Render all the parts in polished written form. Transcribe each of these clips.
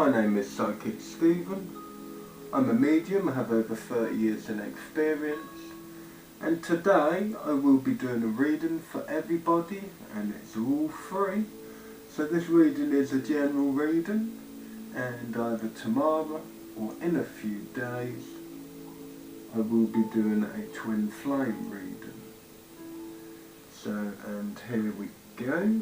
My name is Psychic Stephen. I'm a medium, I have over 30 years in experience, and today I will be doing a reading for everybody, and it's all free. So this reading is a general reading, and either tomorrow or in a few days I will be doing a twin flame reading. So, and here we go.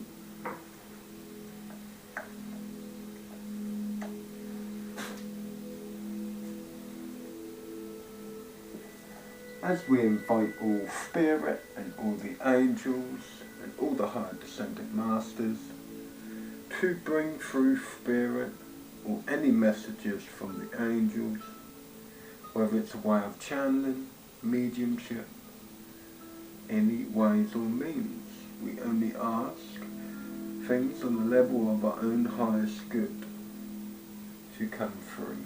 As we invite all spirit and all the angels and all the higher descended masters to bring through spirit or any messages from the angels, whether it's a way of channeling, mediumship, any ways or means. We only ask things on the level of our own highest good to come through.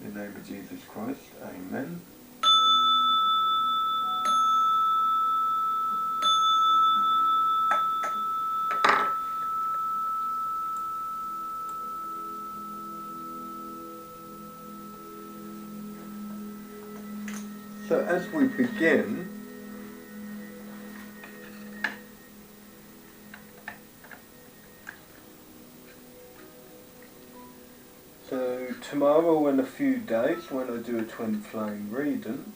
In the name of Jesus Christ, amen. So as we begin, so tomorrow or in a few days when I do a twin flame reading,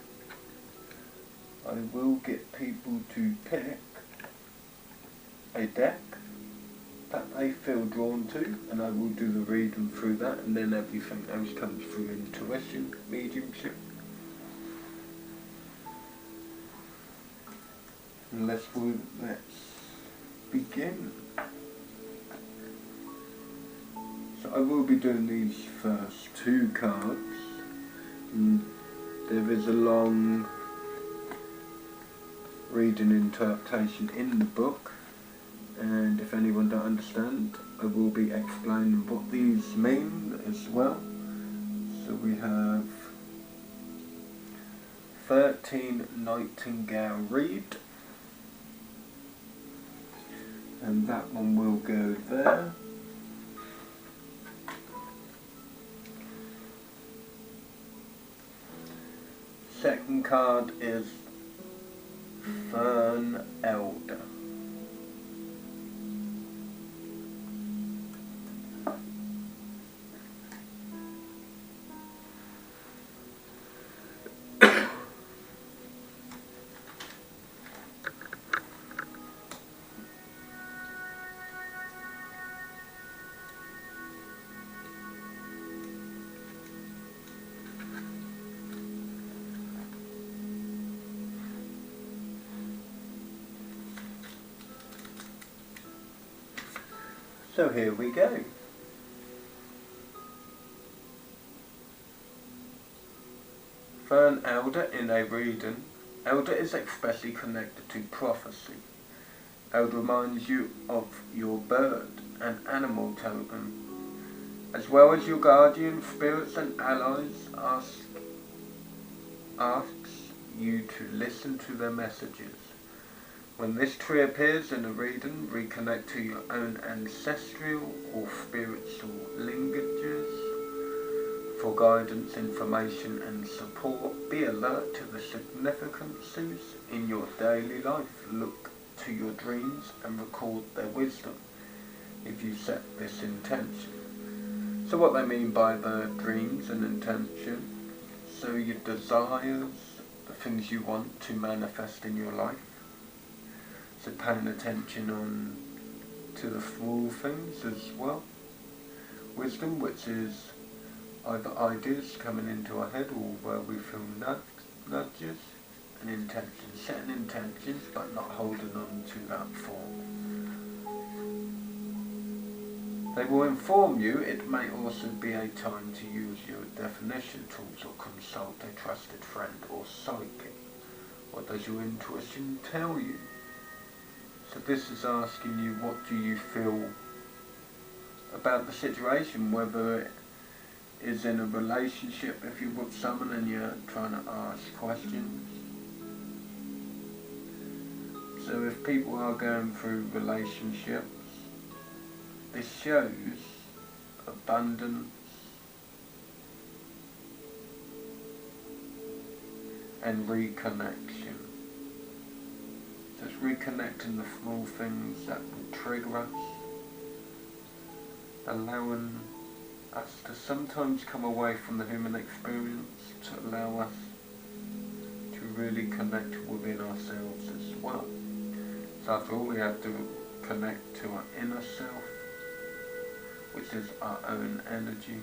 I will get people to pick a deck that they feel drawn to, and I will do the reading through that, and then everything else comes through intuition, mediumship. Let's begin. So I will be doing these first two cards. And there is a long reading interpretation in the book, and if anyone don't understand, I will be explaining what these mean as well. So we have 13 Nightingale Reed, and that one will go there. Second card is Fern Elder. So here we go. Fern Elder in a reading. Elder is especially connected to prophecy. Elder reminds you of your bird and animal totem, as well as your guardian spirits and allies asks you to listen to their messages. When this tree appears in a reading, reconnect to your own ancestral or spiritual lineages for guidance, information and support. Be alert to the significances in your daily life. Look to your dreams and record their wisdom if you set this intention. So what they mean by the dreams and intention, so your desires, the things you want to manifest in your life. So paying attention to the small things as well. Wisdom, which is either ideas coming into our head or where we feel nudges, and intention. Setting intentions but not holding on to that form. They will inform you. It may also be a time to use your definition tools or consult a trusted friend or psychic. What does your intuition tell you? So this is asking you, what do you feel about the situation, whether it is in a relationship, if you're with someone and you're trying to ask questions. So if people are going through relationships, this shows abundance, and reconnection. So it's reconnecting the small things that will trigger us, allowing us to sometimes come away from the human experience to allow us to really connect within ourselves as well. So after all, we have to connect to our inner self, which is our own energy.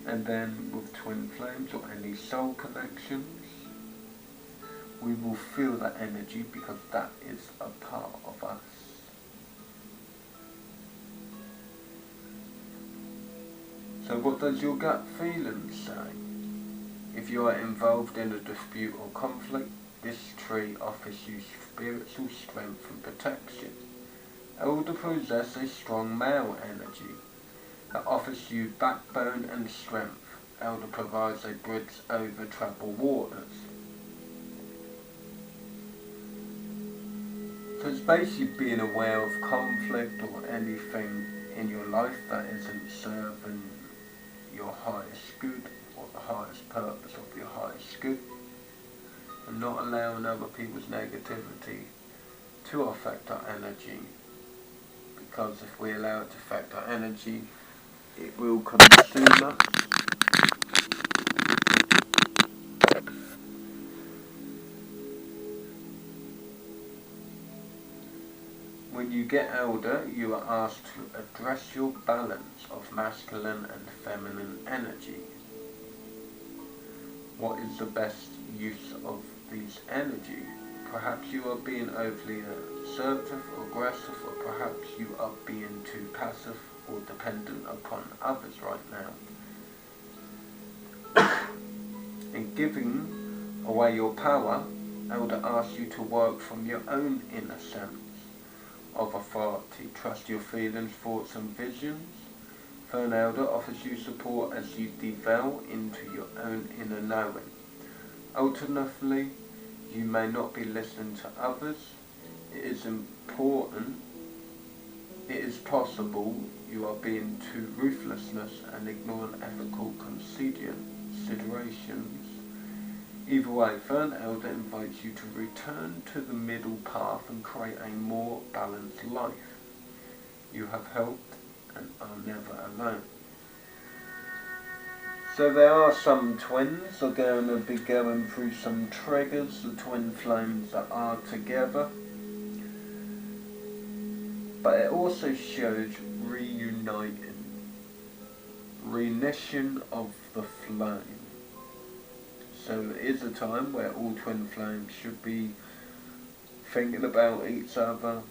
And then with twin flames or any soul connections, we will feel that energy because that is a part of us. So what does your gut feeling say? If you are involved in a dispute or conflict, this tree offers you spiritual strength and protection. Elder possess a strong male energy that offers you backbone and strength. Elder provides a bridge over troubled waters. So it's basically being aware of conflict or anything in your life that isn't serving your highest good or the highest purpose of your highest good, and not allowing other people's negativity to affect our energy, because if we allow it to affect our energy, it will consume us. When you get older, you are asked to address your balance of masculine and feminine energy. What is the best use of these energies? Perhaps you are being overly assertive or aggressive, or perhaps you are being too passive or dependent upon others right now. In giving away your power, Elder asks you to work from your own inner sense of authority. Trust your feelings, thoughts and visions. Fern Elder offers you support as you delve into your own inner knowing. Alternatively, you may not be listening to others. It is possible you are being too ruthlessness and ignoring ethical considerations. Either way, Fern Elder invites you to return to the middle path and create a more balanced life. You have helped and are never alone. So there are some twins that are going to be going through some triggers, the twin flames that are together. But it also shows reuniting, reignition of the flame. So it is a time where all twin flames should be thinking about each other.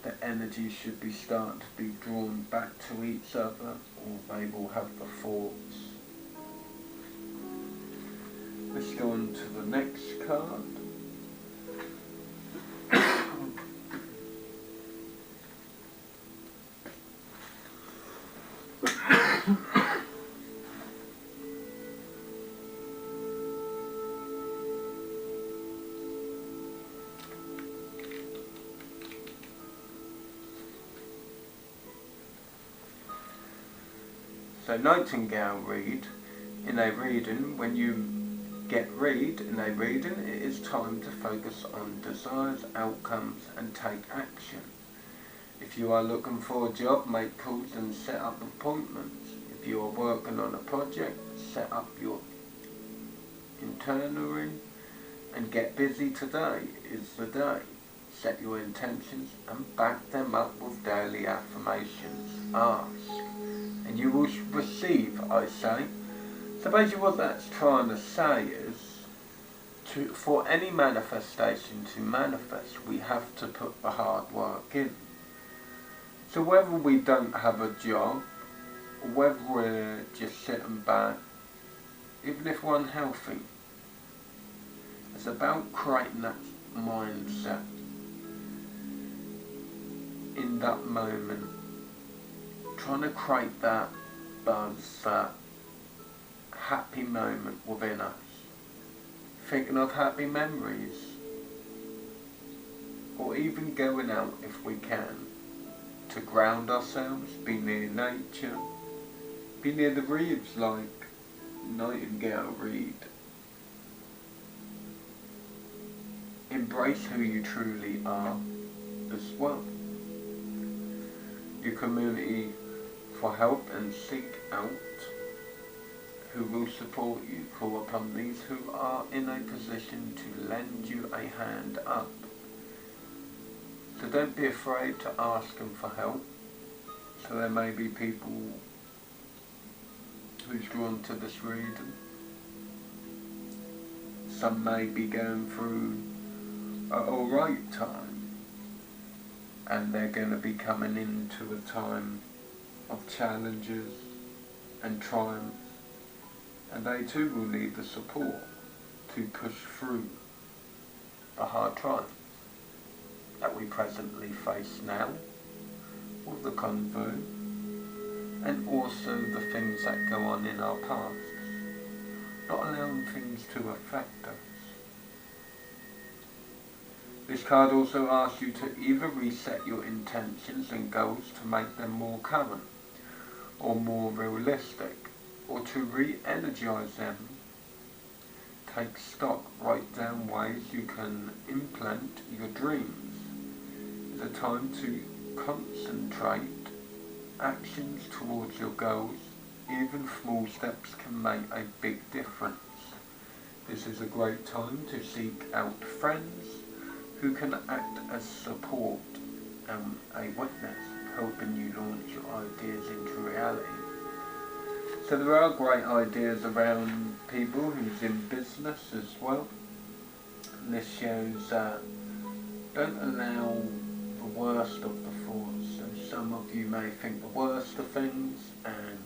The energy should be starting to be drawn back to each other, or they will have the thoughts. Let's go on to the next card. So Nightingale read, in a reading, when you get read in a reading, it is time to focus on desires, outcomes and take action. If you are looking for a job, make calls and set up appointments. If you are working on a project, set up your itinerary and get busy. Today is the day. Set your intentions and back them up with daily affirmations. Ask and you will receive, I say. So basically what that's trying to say is, for any manifestation to manifest, we have to put the hard work in. So whether we don't have a job, or whether we're just sitting back, even if we're unhealthy, it's about creating that mindset in that moment. Trying to create that buzz, that happy moment within us. Thinking of happy memories. Or even going out if we can. to ground ourselves, be near nature, be near the reeds like Nightingale read. Embrace who you truly are as well. Your community for help and seek out who will support you. Call upon these who are in a position to lend you a hand up. So don't be afraid to ask them for help. So there may be people who's drawn to this reading. Some may be going through an alright time, and they're going to be coming into a time of challenges and triumphs, and they too will need the support to push through the hard triumphs that we presently face now with the convo, and also the things that go on in our past, not allowing things to affect us. This card also asks you to either reset your intentions and goals to make them more current or more realistic, or to re-energize them. Take stock, write down ways you can implement your dreams. It's a time to concentrate actions towards your goals. Even small steps can make a big difference. This is a great time to seek out friends who can act as support and a witness, helping you launch your ideas into reality. So there are great ideas around people who's in business as well. And this shows that don't allow the worst of the thoughts. So some of you may think the worst of things and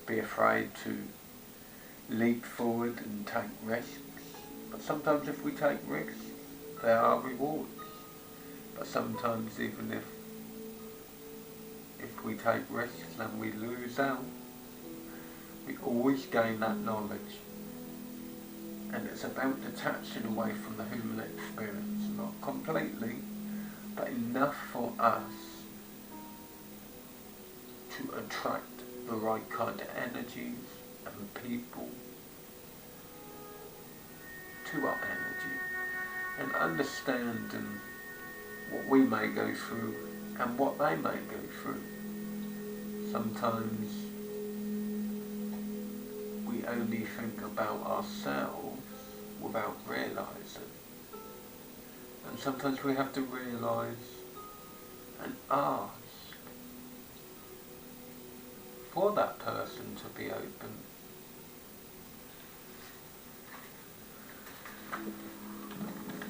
be afraid to leap forward and take risks. But sometimes if we take risks, there are rewards. But sometimes even if we take risks and we lose out, we always gain that knowledge. And it's about detaching away from the human experience, not completely, but enough for us to attract the right kind of energies and people to our energy, and understanding what we may go through and what they may go through. Sometimes we only think about ourselves without realising. And sometimes we have to realise and ask for that person to be open.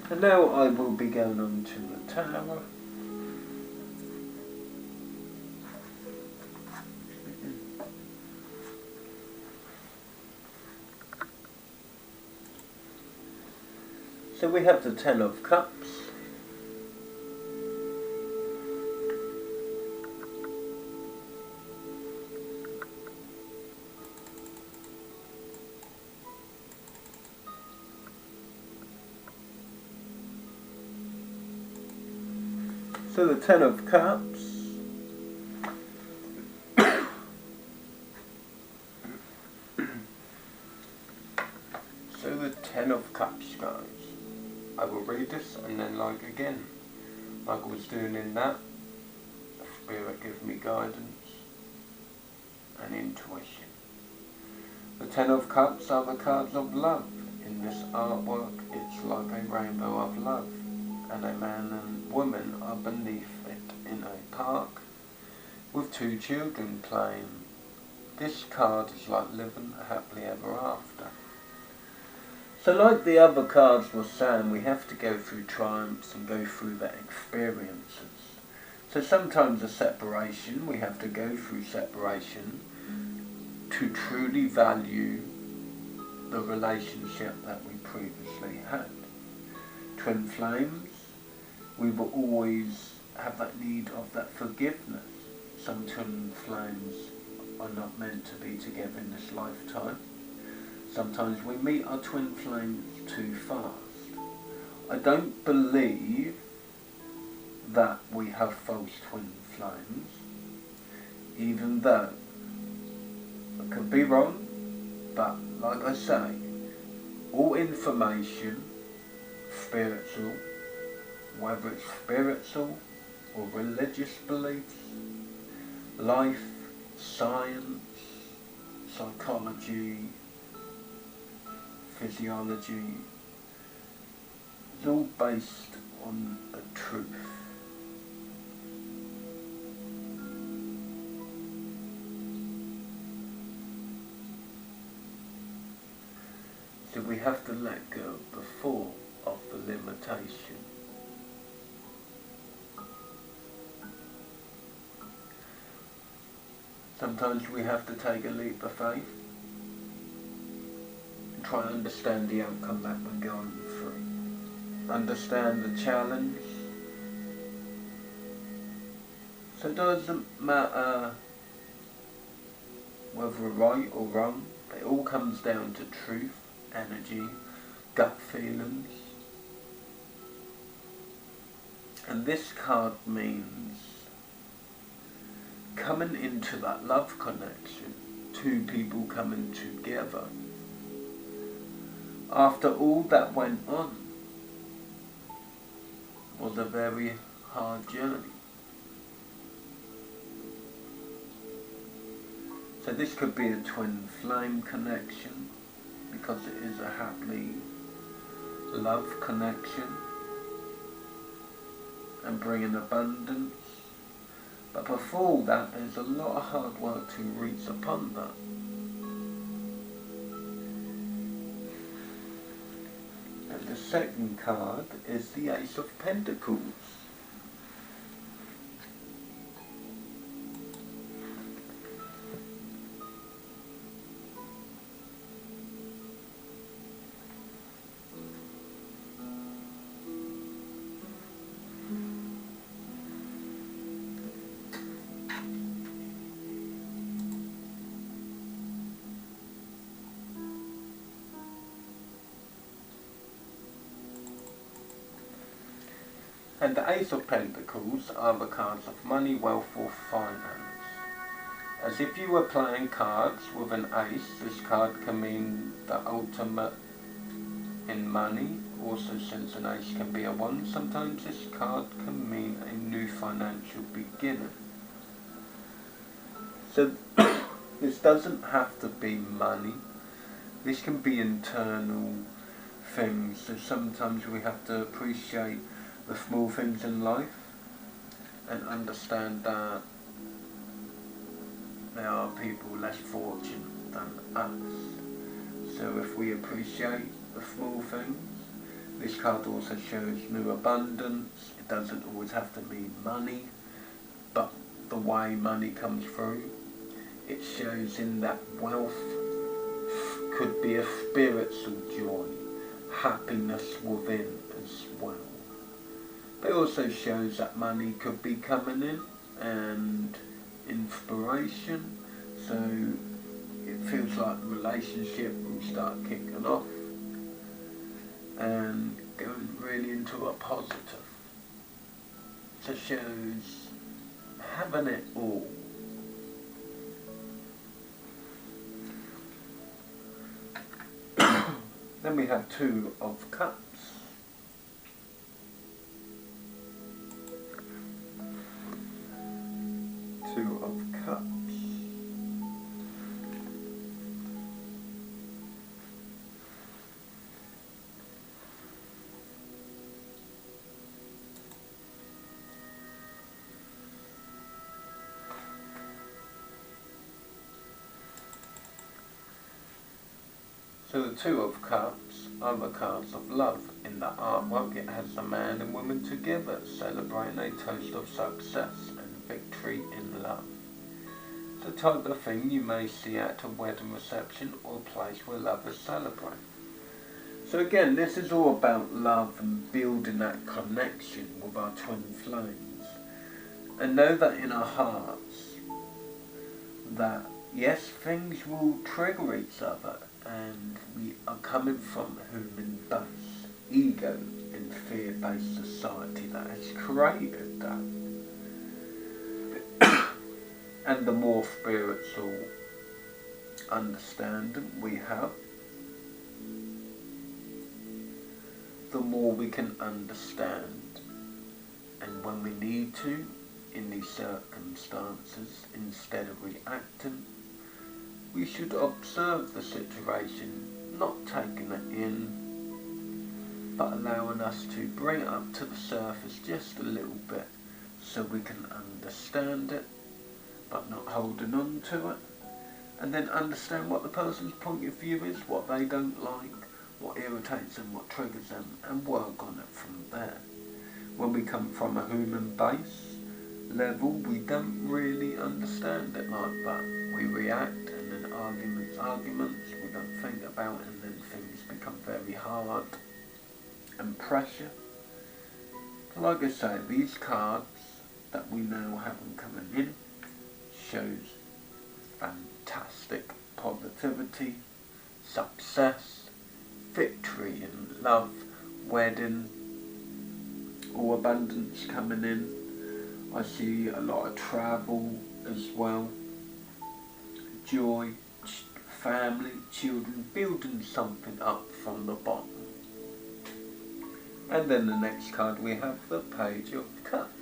And now I will be going on to the tower. So we have the Ten of Cups. So the Ten of Cups so the Ten of Cups, guys. I will read this and then again, like I was doing in that, Spirit gives me guidance and intuition. The Ten of Cups are the cards of love. In this artwork, it's like a rainbow of love, and a man and woman are beneath it in a park with two children playing. This card is like living happily ever after. So like the other cards were saying, we have to go through triumphs and go through the experiences. So sometimes a separation, we have to go through separation to truly value the relationship that we previously had. Twin flames, we will always have that need of that forgiveness. Some twin flames are not meant to be together in this lifetime. Sometimes we meet our twin flames too fast. I don't believe that we have false twin flames, even though I could be wrong, but like I say, all information, spiritual, whether it's spiritual or religious beliefs, life, science, psychology, physiology, is all based on a truth. So we have to let go before of the limitation. Sometimes we have to take a leap of faith and try to understand the outcome that we're going through. Understand the challenge. So it doesn't matter whether we're right or wrong, it all comes down to truth, energy, gut feelings. And this card means coming into that love connection, two people coming together. After all that went on, was a very hard journey. So this could be a twin flame connection, because it is a happy love connection and bringing abundance. But before that, there's a lot of hard work to reach upon that. And the second card is the Ace of Pentacles. And the Ace of Pentacles are the cards of money, wealth or finance. As if you were playing cards with an ace, this card can mean the ultimate in money. Also, since an ace can be a 1, sometimes this card can mean a new financial beginning. So this doesn't have to be money. This can be internal things. So sometimes we have to appreciate the small things in life and understand that there are people less fortunate than us. So if we appreciate the small things, this card also shows new abundance. It doesn't always have to mean money, but the way money comes through, it shows in that wealth could be a spiritual joy, happiness within as well. But it also shows that money could be coming in and inspiration, so it feels like the relationship will start kicking off and going really into a positive. So it shows having it all. Then we have Two of Cups. Two of Cups. So the Two of Cups are the cards of love. In the artwork it has the man and woman together celebrating a toast of success and victory in love. The type of thing you may see at a wedding reception or a place where lovers celebrate. So again, this is all about love and building that connection with our twin flames. And know that in our hearts that yes, things will trigger each other, and we are coming from human-based, ego and fear-based society that has created that. And the more spiritual understanding we have, the more we can understand. And when we need to, in these circumstances, instead of reacting, we should observe the situation, not taking it in, but allowing us to bring it up to the surface just a little bit so we can understand it, but not holding on to it, and then understand what the person's point of view is, what they don't like, what irritates them, what triggers them, and work on it from there. When we come from a human base level, we don't really understand it like that. We react, and then arguments, we don't think about it, and then things become very hard and pressure. Like I say, these cards that we now have them coming in shows fantastic positivity, success, victory in love, wedding, or abundance coming in. I see a lot of travel as well, joy, family, children, building something up from the bottom. And then the next card we have the Page of Cups.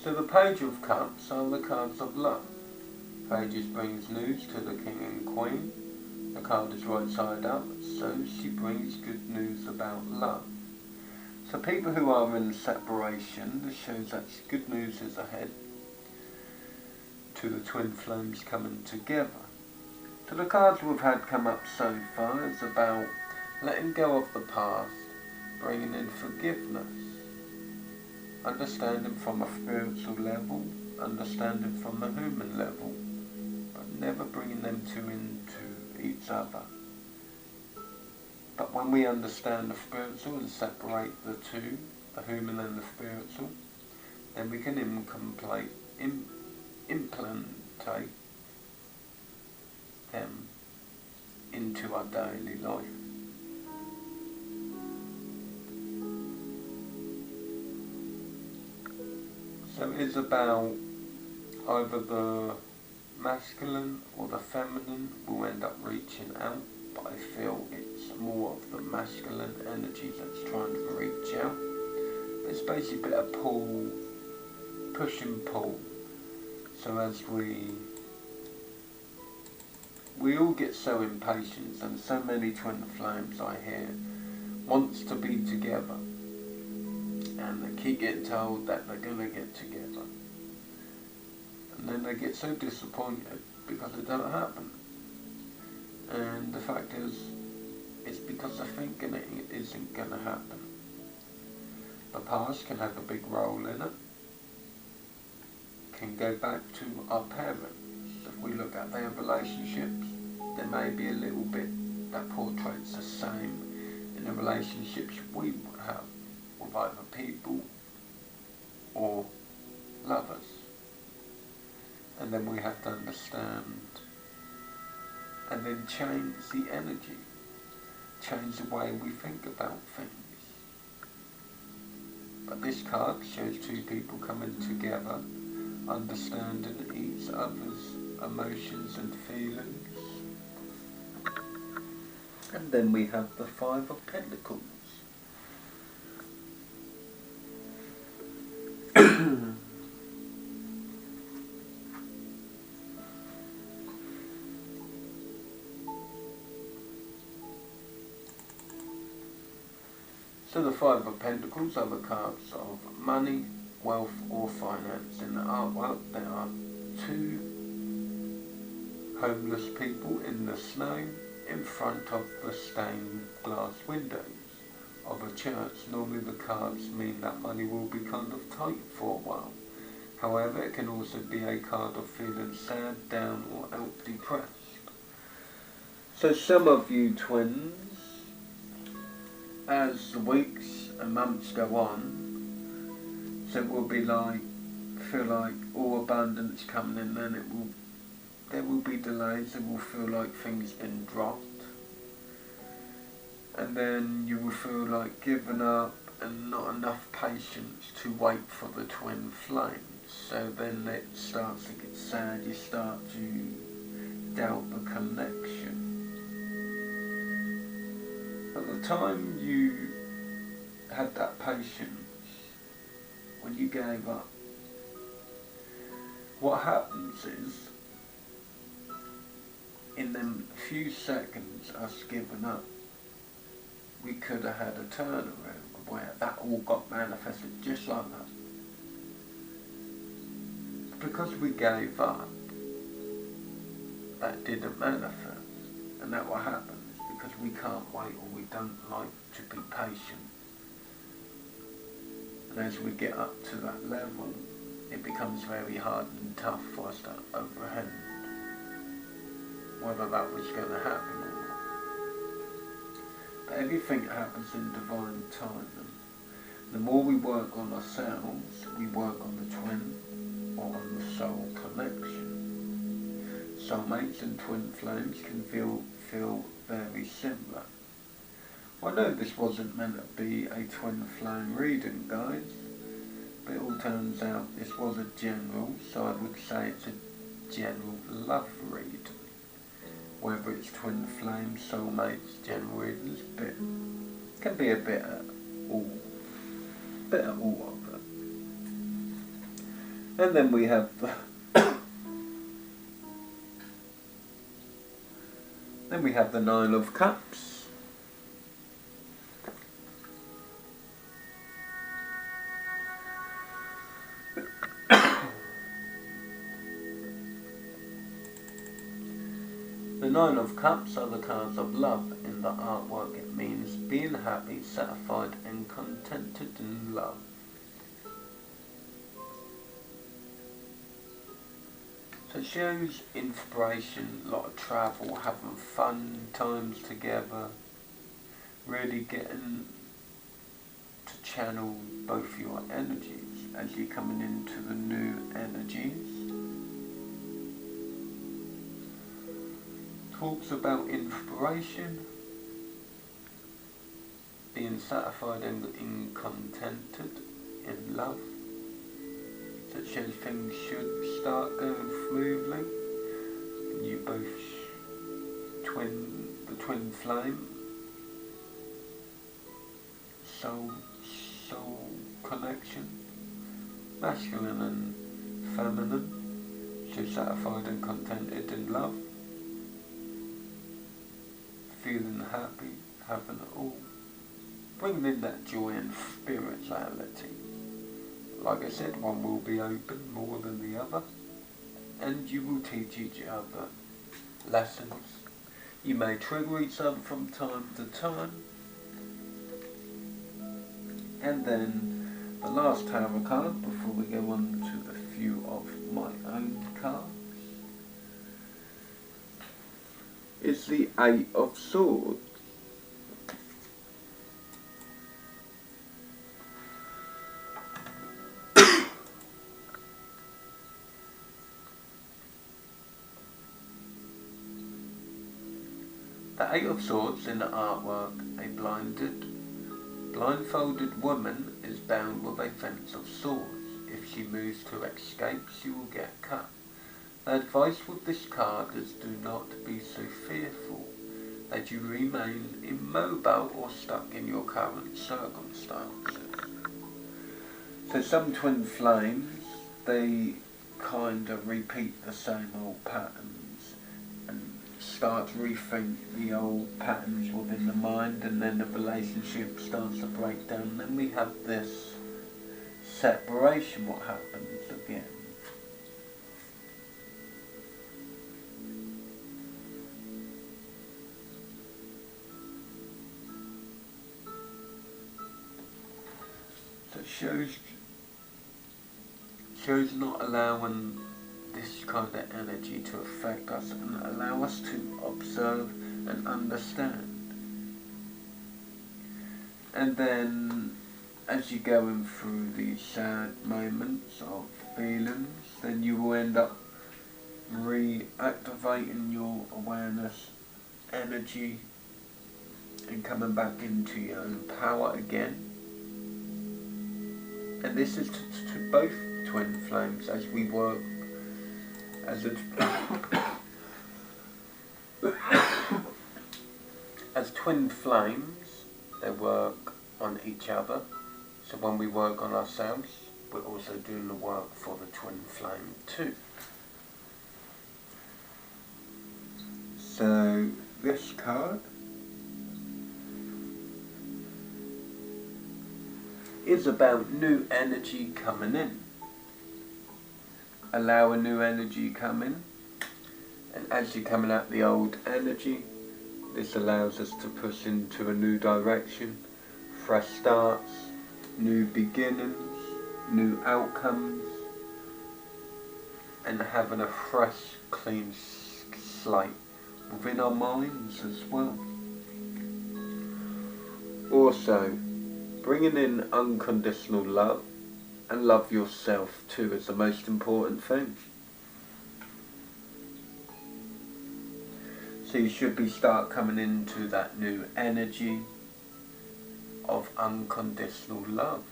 So the Page of Cups are the cards of love. Pages brings news to the King and Queen. The card is right side up, so she brings good news about love. So people who are in separation, this shows that good news is ahead to the twin flames coming together. So the cards we've had come up so far is about letting go of the past, bringing in forgiveness, understanding from a spiritual level, understanding from a human level, but never bringing them two into each other. But when we understand the spiritual and separate the two, the human and the spiritual, then we can implantate them into our daily life. So it is about either the masculine or the feminine will end up reaching out, but I feel it's more of the masculine energy that's trying to reach out. It's basically a bit of pull, push and pull. So as we all get so impatient, and so many twin flames I hear wants to be together, and they keep getting told that they're going to get together, and then they get so disappointed because it don't happen. And the fact is, it's because they're thinking it isn't going to happen. The past can have a big role in it, can go back to our parents. If we look at their relationships, there may be a little bit that portrays the same in the relationships we have with either people or lovers. And then we have to understand and then change the energy, change the way we think about things. But this card shows two people coming together, understanding each other's emotions and feelings. And then we have the Five of Pentacles. So the Five of Pentacles are the cards of money, wealth or finance. In the artwork there are two homeless people in the snow in front of the stained glass windows of a church. Normally the cards mean that money will be kind of tight for a while. However, it can also be a card of feeling sad, down or out depressed. So some of you twins, as the weeks and months go on, so it will be like, feel like all abundance coming in, then there will be delays, it will feel like things been dropped. And then you will feel like giving up and not enough patience to wait for the twin flames. So then it starts to get sad, you start to doubt the connection. At the time you had that patience, when you gave up, what happens is, in them few seconds us giving up, we could have had a turnaround where that all got manifested just like that. Because we gave up, that didn't manifest. And that what happens, because we can't wait or we don't like to be patient. And as we get up to that level, it becomes very hard and tough for us to apprehend whether that was going to happen or not. But everything happens in divine timing. The more we work on ourselves, we work on the twin or on the soul connection. Soulmates and twin flames can feel very similar. I know this wasn't meant to be a twin flame reading, guys, but it all turns out this was a general, so I would say it's a general love reading. Whether it's twin flames, soulmates, general readings, can be a bit of all of it. And then we have the Nine of Cups. The Nine of Cups are the cards of love. In the artwork it means being happy, satisfied and contented in love. So it shows inspiration, a lot of travel, having fun times together, really getting to channel both your energies as you're coming into the new energies. Talks about inspiration, being satisfied and contented in love. So it shows things should start going smoothly. You both the twin flame, soul connection, masculine and feminine. So satisfied and contented in love. Feeling happy, having it all, bringing in that joy and spirituality. Like I said, one will be open more than the other, and you will teach each other lessons. You may trigger each other from time to time. And then the last tarot card before we go on to a few of my own cards is the Eight of Swords. The Eight of Swords in the artwork, a blindfolded woman is bound with a fence of swords. If she moves to escape, she will get cut. The advice with this card is do not be so fearful that you remain immobile or stuck in your current circumstances. So some twin flames, they kind of repeat the same old patterns and start to rethink the old patterns within the mind, and then the relationship starts to break down. And then we have this separation, what happens again. shows not allowing this kind of energy to affect us and allow us to observe and understand. And then as you're going through these sad moments of feelings, then you will end up reactivating your awareness energy and coming back into your own power again. And this is to both twin flames as we work as as twin flames. They work on each other. So when we work on ourselves, we're also doing the work for the twin flame too. So this card is about new energy coming in. Allow a new energy come in, and as you're coming out the old energy, this allows us to push into a new direction, fresh starts, new beginnings, new outcomes, and having a fresh, clean slate within our minds as well. Also, bringing in unconditional love and love yourself too is the most important thing. So you should start coming into that new energy of unconditional love.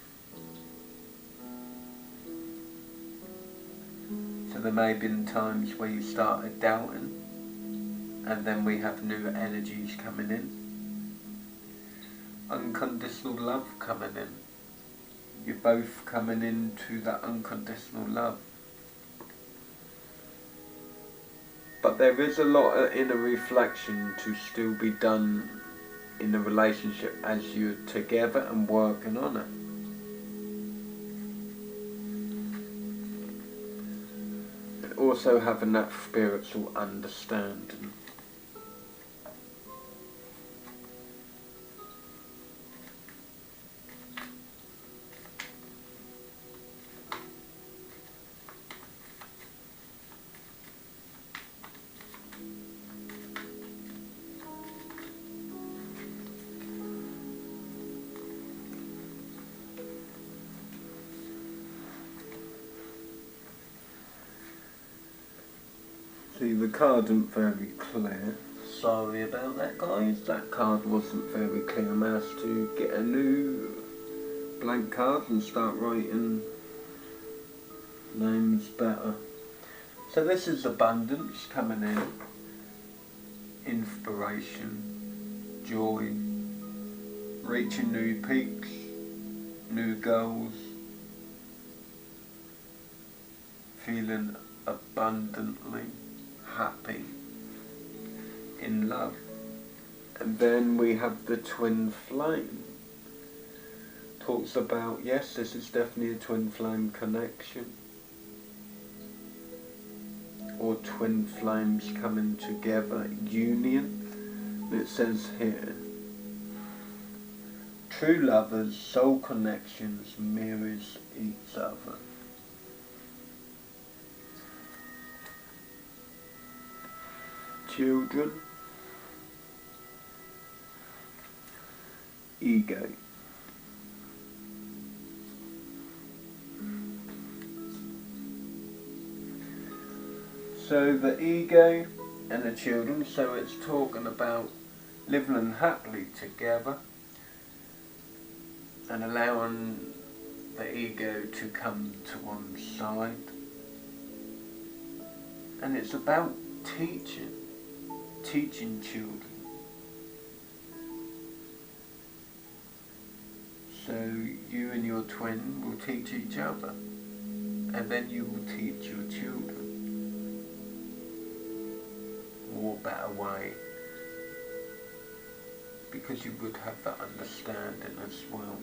So there may have been times where you started doubting, and then we have new energies coming in. Unconditional love coming in. You're both coming into that unconditional love. But there is a lot of inner reflection to still be done in the relationship as you're together and working on it. And also having that spiritual understanding. See, the card isn't very clear. Sorry about that, guys. That card wasn't very clear. I managed to get a new blank card and start writing names better. So this is abundance coming in. Inspiration, joy, reaching new peaks, new goals, feeling abundantly happy, in love. And then we have the twin flame. Talks about, yes, this is definitely a twin flame connection, or twin flames coming together, union. And it says here, true lovers, soul connections mirrors each other. Children, ego. So the ego and the children, so it's talking about living happily together and allowing the ego to come to one side. And it's about teaching children. So you and your twin will teach each other, and then you will teach your children more better way, because you would have that understanding as well.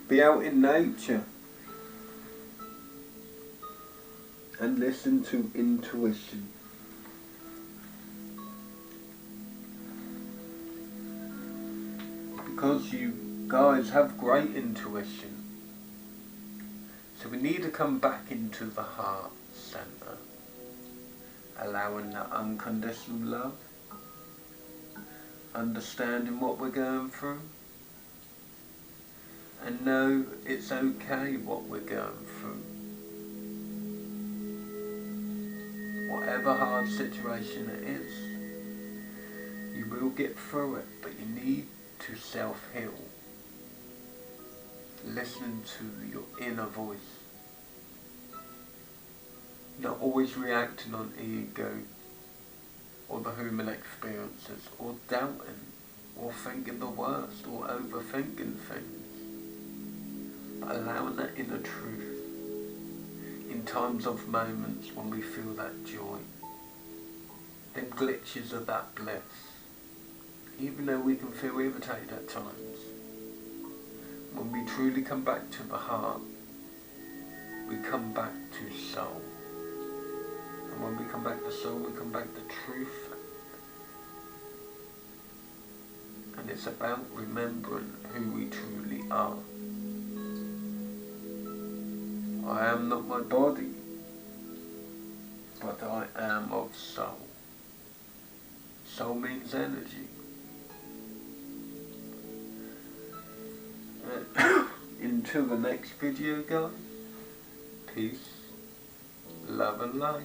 Be out in nature and listen to intuition. Because you guys have great intuition. So we need to come back into the heart center, allowing that unconditional love, understanding what we're going through, and know it's okay what we're going through. Whatever hard situation it is, you will get through it, but you need to self-heal. Listening to your inner voice. Not always reacting on ego or the human experiences, or doubting, or thinking the worst, or overthinking things. But allowing that inner truth in times of moments when we feel that joy. Them glitches of that bliss. Even though we can feel irritated at times. When we truly come back to the heart, we come back to soul. And when we come back to soul, we come back to truth. And it's about remembering who we truly are. I am not my body, but I am of soul. Soul means energy. Until the next video, guys, peace, love and light.